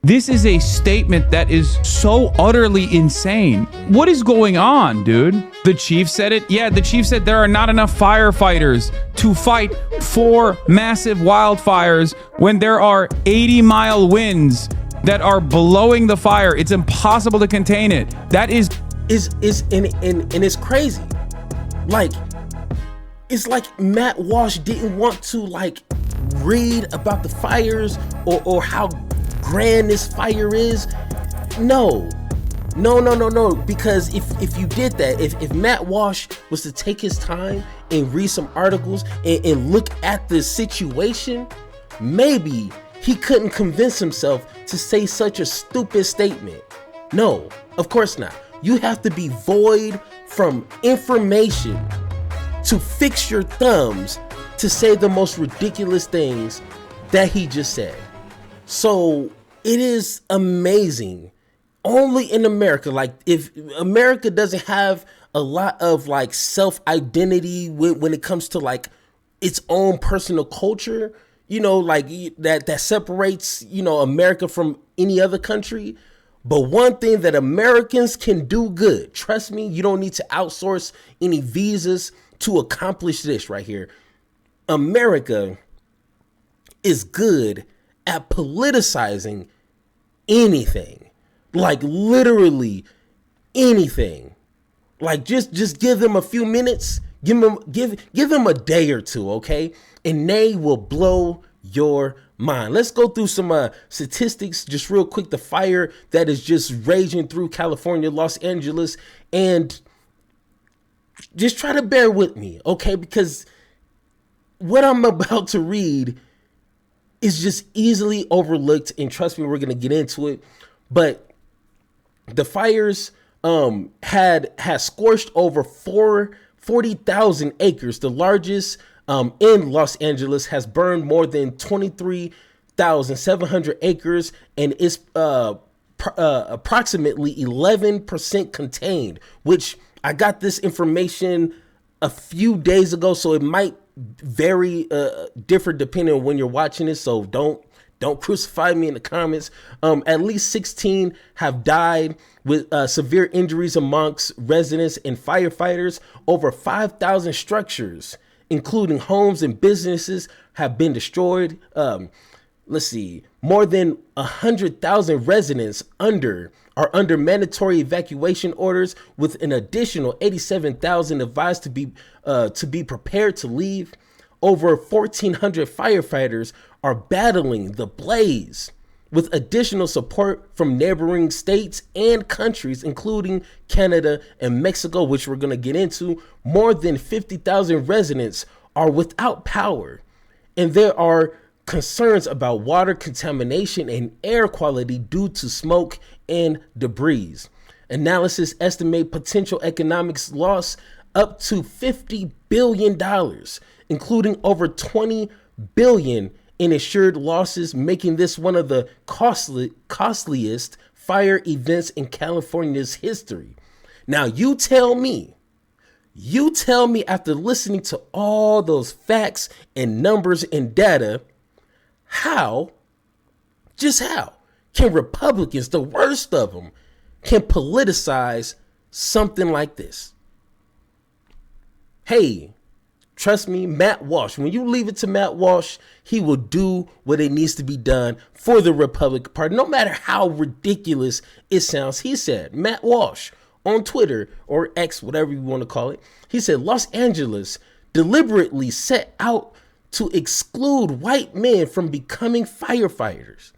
This is a statement that is so utterly insane. What is going on, dude? The chief said it? Yeah, the chief said there are not enough firefighters to fight 4 massive wildfires when there are 80-mile winds that are blowing the fire. It's impossible to contain it. That is and it's crazy. Like, it's like Matt Walsh didn't want to like read about the fires or how grand this fire is. No, because if you did that, if Matt Walsh was to take his time and read some articles and look at the situation, maybe he couldn't convince himself to say such a stupid statement. No, of course not. You have to be void from information to fix your thumbs to say the most ridiculous things that he just said. So it is amazing. Only in America, like if America doesn't have a lot of like self-identity when it comes to like its own personal culture, you know, like that separates, you know, America from any other country. But one thing that Americans can do good, trust me, you don't need to outsource any visas to accomplish this right here. America is good at politicizing anything, like literally anything. Like just give them a few minutes, give them a day or two, okay? And they will blow your mind. Let's go through some statistics just real quick. The fire that is just raging through California, Los Angeles, and just try to bear with me, okay? Because what I'm about to read is just easily overlooked, and trust me, we're gonna get into it. But the fires had scorched over 40,000 acres. The largest in Los Angeles has burned more than 23,700 acres and is approximately 11% contained, which I got this information a few days ago, so it might vary different depending on when you're watching this. So don't crucify me in the comments. At least 16 have died with severe injuries amongst residents and firefighters. Over 5,000 structures, including homes and businesses, have been destroyed. Let's see, more than 100,000 residents are under mandatory evacuation orders, with an additional 87,000 advised to be prepared to leave. Over 1,400 firefighters are battling the blaze, with additional support from neighboring states and countries, including Canada and Mexico, which we're going to get into. More than 50,000 residents are without power, and there are concerns about water contamination and air quality due to smoke and debris. Analysis estimate potential economics loss up to $50 billion, including over $20 billion in insured losses, making this one of the costliest fire events in California's history. Now, you tell me after listening to all those facts and numbers and data, how can Republicans, the worst of them, can politicize something like this? Hey, trust me, Matt Walsh, when you leave it to Matt Walsh, he will do what it needs to be done for the Republican Party, no matter how ridiculous it sounds. He said, Matt Walsh on Twitter or X, whatever you want to call it, he said, Los Angeles deliberately set out to exclude white men from becoming firefighters.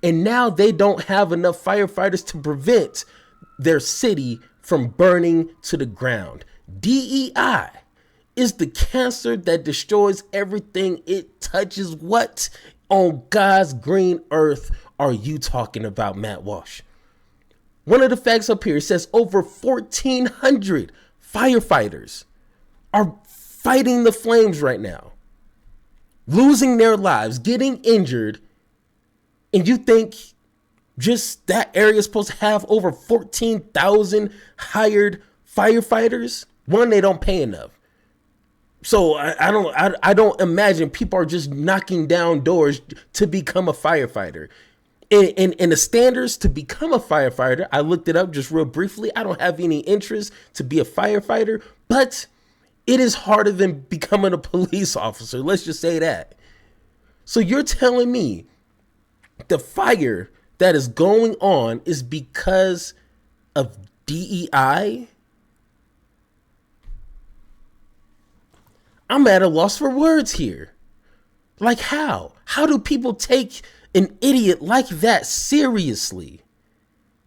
And now they don't have enough firefighters to prevent their city from burning to the ground. DEI is the cancer that destroys everything it touches. What on God's green earth are you talking about, Matt Walsh? One of the facts up here says over 1,400 firefighters are fighting the flames right now, losing their lives, getting injured. And you think just that area is supposed to have over 14,000 hired firefighters? One, they don't pay enough. So I don't imagine people are just knocking down doors to become a firefighter. And the standards to become a firefighter, I looked it up just real briefly. I don't have any interest to be a firefighter, but it is harder than becoming a police officer. Let's just say that. So you're telling me the fire that is going on is because of DEI? I'm at a loss for words here. Like how? How do people take an idiot like that seriously?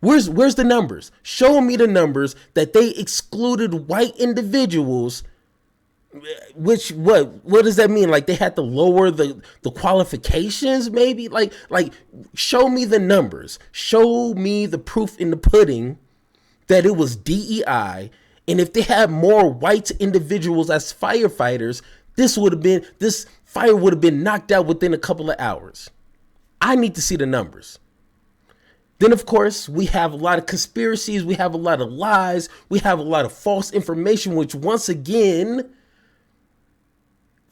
Where's the numbers? Show me the numbers that they excluded white individuals. Which what does that mean? Like they had to lower the qualifications, maybe? Like show me the numbers. Show me the proof in the pudding that it was DEI. And if they had more white individuals as firefighters, this fire would have been knocked out within a couple of hours. I need to see the numbers. Then, of course, we have a lot of conspiracies. We have a lot of lies. We have a lot of false information, which once again,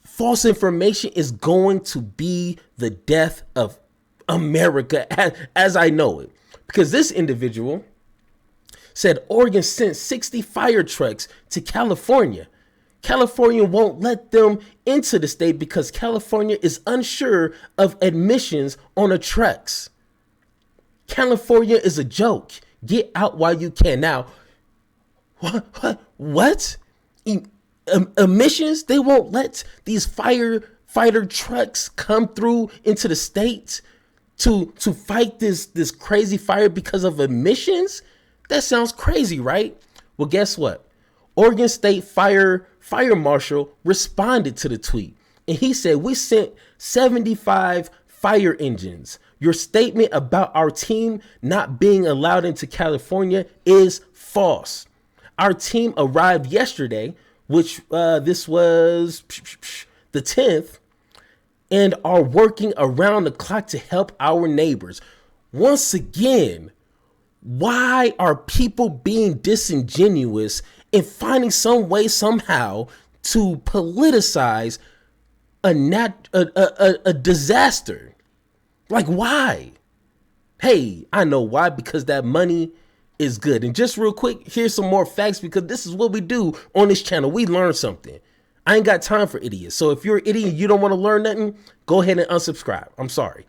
false information is going to be the death of America as I know it. Because this individual said Oregon sent 60 fire trucks to California. California won't let them into the state because California is unsure of admissions on the trucks. California is a joke. Get out while you can. Now, what? Emissions? They won't let these firefighter trucks come through into the state to fight this crazy fire because of emissions? That sounds crazy, right? Well, guess what? Oregon State Fire Marshal responded to the tweet, and he said, "We sent 75 fire engines. Your statement about our team not being allowed into California is false. Our team arrived yesterday, which this was the 10th, and are working around the clock to help our neighbors." Once again, why are people being disingenuous and finding some way somehow to politicize a disaster? Like, why? Hey, I know why, because that money is good. And just real quick, here's some more facts, because this is what we do on this channel. We learn something. I ain't got time for idiots. So if you're an idiot and you don't want to learn nothing, go ahead and unsubscribe. I'm sorry.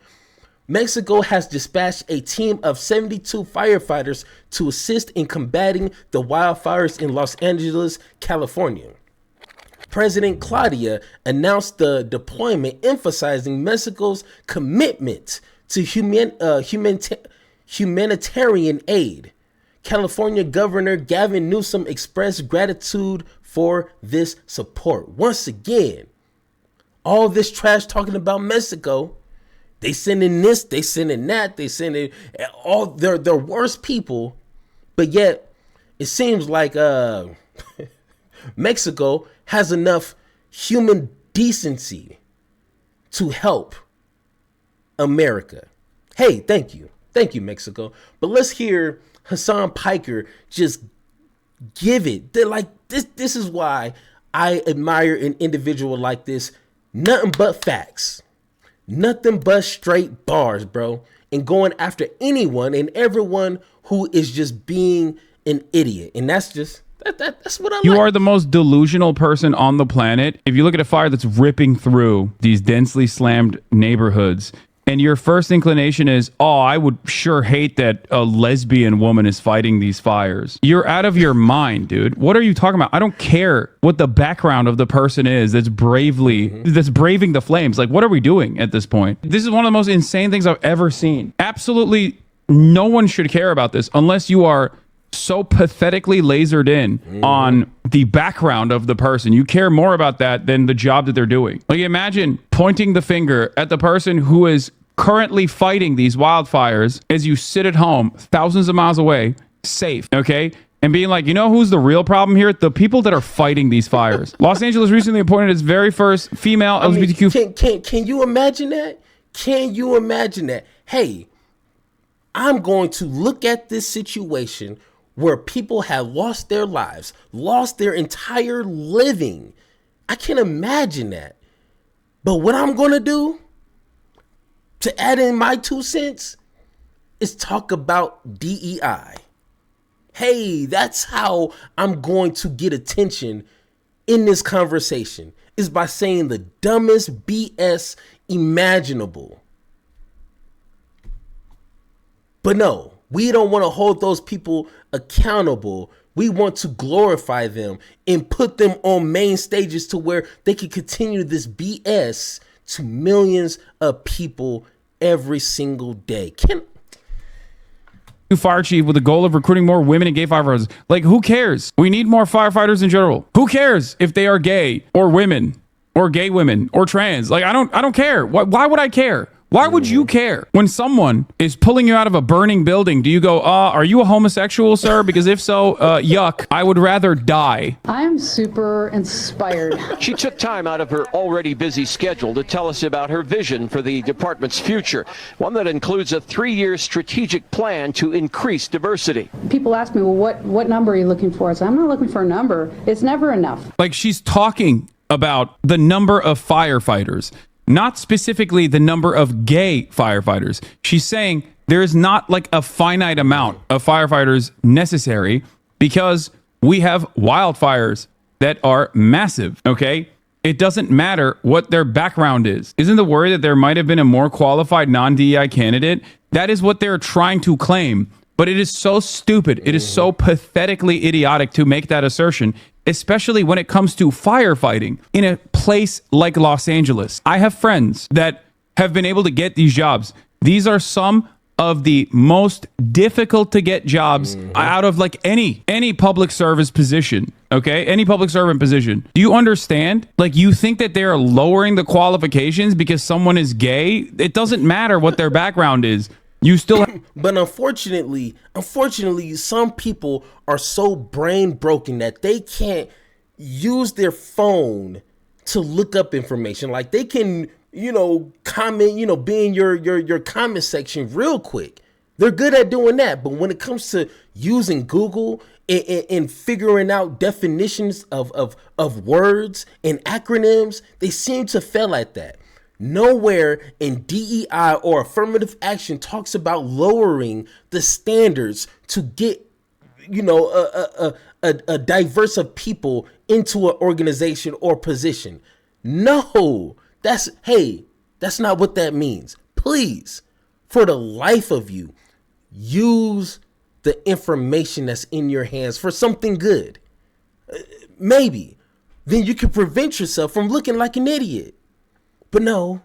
Mexico has dispatched a team of 72 firefighters to assist in combating the wildfires in Los Angeles, California. President Claudia announced the deployment, emphasizing Mexico's commitment to humanitarian aid. California Governor Gavin Newsom expressed gratitude for this support. Once again, all this trash talking about Mexico, they sending this, they sending that, they sending all their worst people, but yet it seems like Mexico has enough human decency to help America. Hey, thank you, Mexico. But let's hear Hasan Piker just give it. They're like this. This is why I admire an individual like this. Nothing but facts. Nothing but straight bars, bro. And going after anyone and everyone who is just being an idiot. And that's just, that's what I like. You are the most delusional person on the planet. If you look at a fire that's ripping through these densely slammed neighborhoods, and your first inclination is, oh, I would sure hate that a lesbian woman is fighting these fires. You're out of your mind, dude. What are you talking about? I don't care what the background of the person is that's braving the flames. Like, what are we doing at this point? This is one of the most insane things I've ever seen. Absolutely no one should care about this unless you are so pathetically lasered in on the background of the person. You care more about that than the job that they're doing. Like, imagine pointing the finger at the person who is currently fighting these wildfires as you sit at home thousands of miles away, safe, okay? And being like, you know who's the real problem here? The people that are fighting these fires. Los Angeles recently appointed its very first female LGBTQ. Can you imagine that? Can you imagine that? Hey, I'm going to look at this situation where people have lost their lives, lost their entire living. I can imagine that. But what I'm going to do to add in my 2 cents, is talk about DEI. Hey, that's how I'm going to get attention in this conversation, is by saying the dumbest BS imaginable. But no, we don't want to hold those people accountable. We want to glorify them and put them on main stages to where they can continue this BS to millions of people every single day. Fire chief with the goal of recruiting more women and gay firefighters. Like, who cares? We need more firefighters in general. Who cares if they are gay or women or gay women or trans? Like, I don't care. Why would I care? Why would you care when someone is pulling you out of a burning building? Do you go, are you a homosexual, sir? Because if so, yuck, I would rather die. I'm super inspired. She took time out of her already busy schedule to tell us about her vision for the department's future, one that includes a 3-year strategic plan to increase diversity. People ask me, well, what number are you looking for? I say, I'm not looking for a number. It's never enough. Like, she's talking about the number of firefighters, not specifically the number of gay firefighters. She's saying there is not like a finite amount of firefighters necessary because we have wildfires that are massive, okay? It doesn't matter what their background is. Isn't the worry that there might have been a more qualified non-DEI candidate? That is what they're trying to claim. But it is so stupid. It is so pathetically idiotic to make that assertion, especially when it comes to firefighting in a place like Los Angeles. I have friends that have been able to get these jobs. These are some of the most difficult to get jobs out of like any public service position. Okay, any public servant position. Do you understand? Like, you think that they're lowering the qualifications because someone is gay? It doesn't matter what their background is. You still But unfortunately, some people are so brain broken that they can't use their phone to look up information. Like, they can, comment, be in your comment section real quick. They're good at doing that. But when it comes to using Google and figuring out definitions of words and acronyms, they seem to fail at that. Nowhere in DEI or affirmative action talks about lowering the standards to get, a diverse of people into an organization or position. No, that's not what that means. Please, for the life of you, use the information that's in your hands for something good. Maybe then you can prevent yourself from looking like an idiot. But no,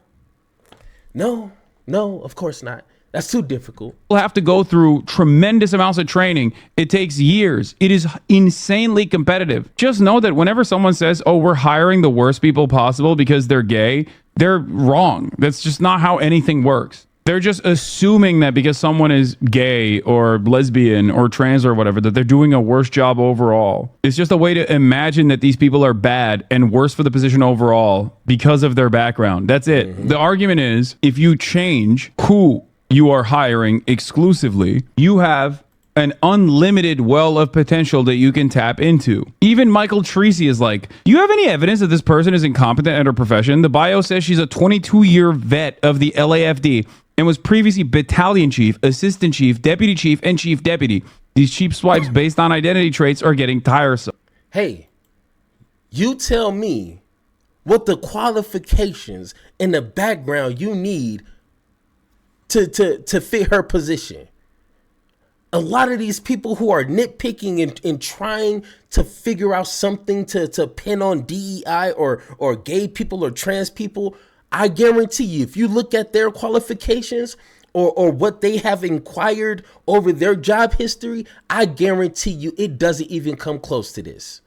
of course not. That's too difficult. We'll have to go through tremendous amounts of training. It takes years. It is insanely competitive. Just know that whenever someone says, oh, we're hiring the worst people possible because they're gay, they're wrong. That's just not how anything works. They're just assuming that because someone is gay or lesbian or trans or whatever, that they're doing a worse job overall. It's just a way to imagine that these people are bad and worse for the position overall because of their background. That's it. The argument is, if you change who you are hiring exclusively, you have an unlimited well of potential that you can tap into. Even Michael Treacy is like, you have any evidence that this person is incompetent at her profession? The bio says she's a 22-year vet of the LAFD and was previously battalion chief, assistant chief, deputy chief, and chief deputy. These cheap swipes based on identity traits are getting tiresome. Hey, you tell me what the qualifications and the background you need to fit her position. A lot of these people who are nitpicking and trying to figure out something to pin on DEI or gay people or trans people, I guarantee you, if you look at their qualifications or what they have inquired over their job history, I guarantee you it doesn't even come close to this.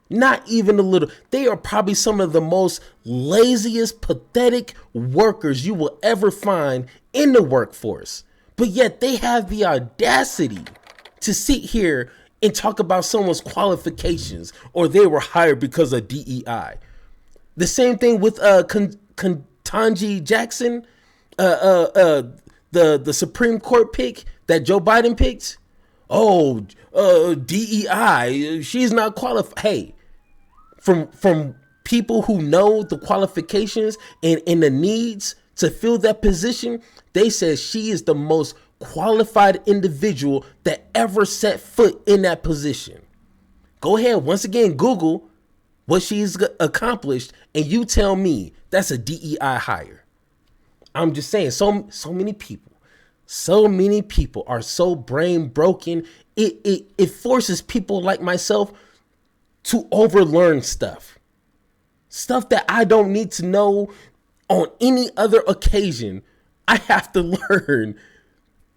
Not even a little. They are probably some of the most laziest, pathetic workers you will ever find in the workforce. But yet they have the audacity to sit here and talk about someone's qualifications or they were hired because of DEI. The same thing with Ketanji Jackson, the Supreme Court pick that Joe Biden picked. Oh, DEI, she's not qualified. Hey, from people who know the qualifications and the needs to fill that position, they said she is the most qualified individual that ever set foot in that position. Go ahead, once again, Google what she's accomplished, and you tell me that's a DEI hire. I'm just saying, so many people are so brain broken. It forces people like myself to overlearn stuff that I don't need to know on any other occasion. I have to learn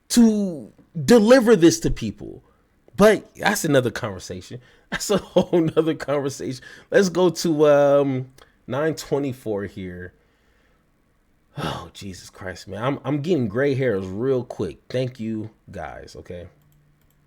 to deliver this to people. But that's another conversation. That's a whole nother conversation. Let's go to 924 here. Oh, Jesus Christ, man. I'm getting gray hairs real quick. Thank you, guys. Okay.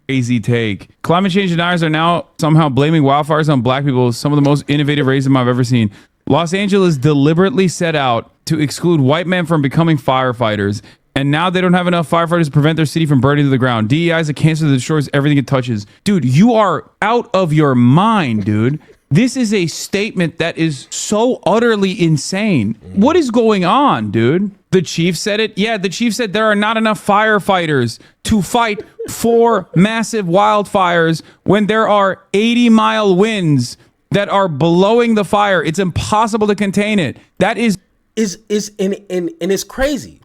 Crazy take. Climate change deniers are now somehow blaming wildfires on black people. Some of the most innovative racism I've ever seen. Los Angeles deliberately set out to exclude white men from becoming firefighters. And now they don't have enough firefighters to prevent their city from burning to the ground. DEI is a cancer that destroys everything it touches. Dude, you are out of your mind, dude. This is a statement that is so utterly insane. What is going on, dude? The chief said it. Yeah, the chief said there are not enough firefighters to fight 4 massive wildfires when there are 80-mile winds that are blowing the fire. It's impossible to contain it. That is and it's crazy.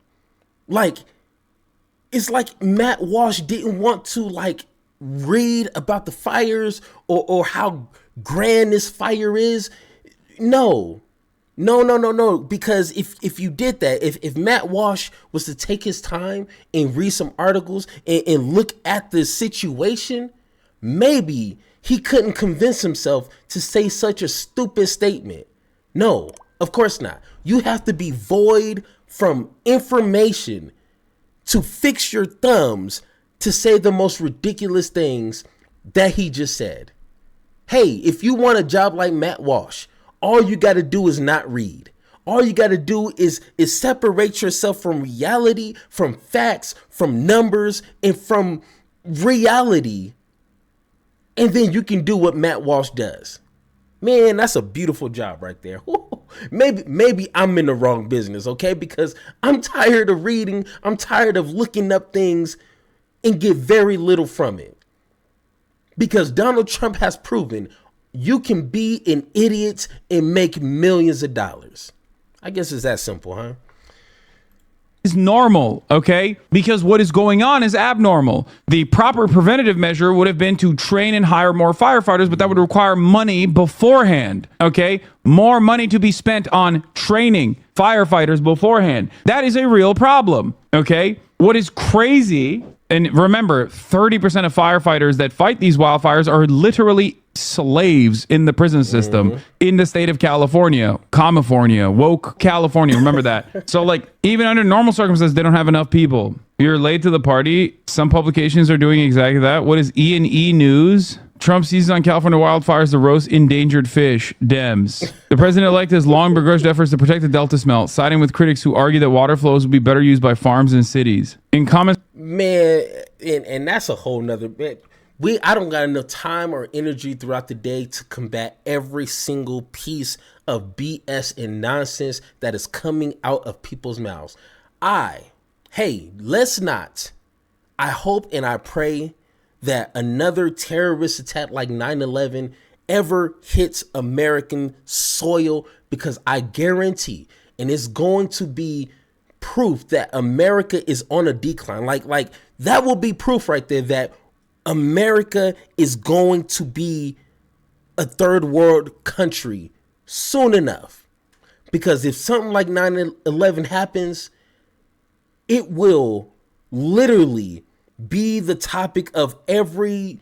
Like, it's like Matt Walsh didn't want to read about the fires or how grand this fire is. No. Because if you did that, if Matt Walsh was to take his time and read some articles and look at the situation, maybe he couldn't convince himself to say such a stupid statement. No, of course not. You have to be void from information to fix your thumbs to say the most ridiculous things that he just said. Hey, if you want a job like Matt Walsh, all you got to do is not read. All you got to do is separate yourself from reality, from facts, from numbers, and from reality. And then you can do what Matt Walsh does. Man, that's a beautiful job right there. Maybe I'm in the wrong business, okay? Because I'm tired of reading. I'm tired of looking up things and get very little from it. Because Donald Trump has proven you can be an idiot and make millions of dollars. I guess it's that simple, huh? Is normal, okay? Because what is going on is abnormal. The proper preventative measure would have been to train and hire more firefighters, but that would require money beforehand, okay? More money to be spent on training firefighters beforehand. That is a real problem, okay? What is crazy, and remember, 30% of firefighters that fight these wildfires are literally slaves in the prison system in the state of California, woke California. Remember that. So even under normal circumstances, they don't have enough people. You're late to the party. Some publications are doing exactly that. What is E&E News? Trump seizes on California wildfires to roast endangered fish. Dems. The president-elect has long begrudged efforts to protect the Delta smelt, siding with critics who argue that water flows would be better used by farms and cities. In comments, man, and that's a whole nother bit. I don't got enough time or energy throughout the day to combat every single piece of BS and nonsense that is coming out of people's mouths. Let's not. I hope and I pray that another terrorist attack like 9/11 ever hits American soil, because I guarantee, and it's going to be proof that America is on a decline. Like that will be proof right there that America is going to be a third world country soon enough. Because if something like 9/11 happens, it will literally be the topic of every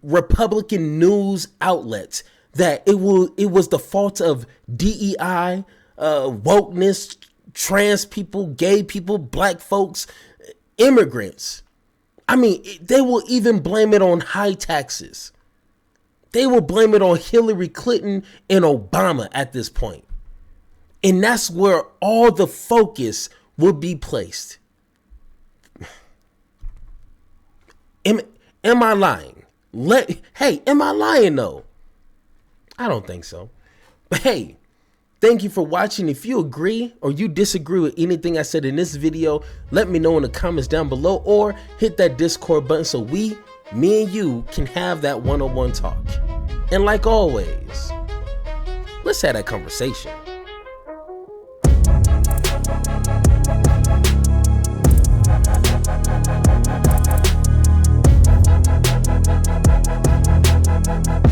Republican news outlet, that it was the fault of DEI, wokeness, trans people, gay people, black folks, immigrants. I mean, they will even blame it on high taxes. They will blame it on Hillary Clinton and Obama at this point. And that's where all the focus will be placed. Am I lying? Am I lying though? I don't think so. But hey, Thank you for watching. If you agree or you disagree with anything I said in this video, let me know in the comments down below, or hit that Discord button so me and you can have that one-on-one talk. And like always, let's have that conversation.